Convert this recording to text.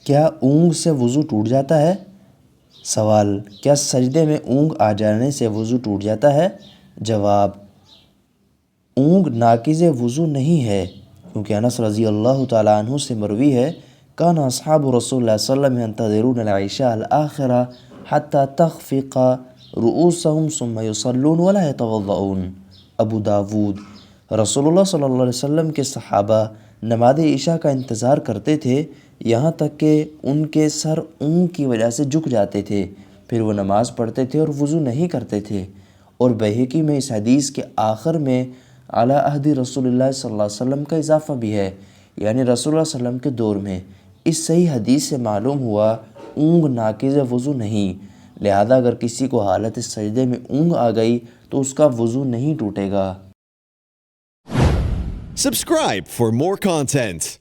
کیا اونگ سے وضو ٹوٹ جاتا ہے؟ سوال، کیا سجدے میں اونگ آ جانے سے وضو ٹوٹ جاتا ہے؟ جواب، اونگ ناقض وضو نہیں ہے، کیونکہ انس رضی اللہ تعالیٰ عنہ سے مروی ہے کان اصحاب رسول اللہ صلی اللہ علیہ وسلم ينتظرون العشاء الآخرة حتى تخفق رؤوسهم ثم يصلون ولا يتوضؤون۔ ابو داود۔ رسول اللہ صلی اللہ علیہ وسلم کے صحابہ نماز عشاء کا انتظار کرتے تھے یہاں تک کہ ان کے سر اونگ کی وجہ سے جھک جاتے تھے، پھر وہ نماز پڑھتے تھے اور وضو نہیں کرتے تھے۔ اور بحقی میں اس حدیث کے آخر میں علی عہد رسول اللہ صلی اللہ علیہ وسلم کا اضافہ بھی ہے، یعنی رسول اللہ صلی اللہ علیہ وسلم کے دور میں۔ اس صحیح حدیث سے معلوم ہوا اونگ ناقض وضو نہیں، لہذا اگر کسی کو حالت سجدے میں اونگ آ گئی تو اس کا وضو نہیں ٹوٹے گا۔ Subscribe for more content.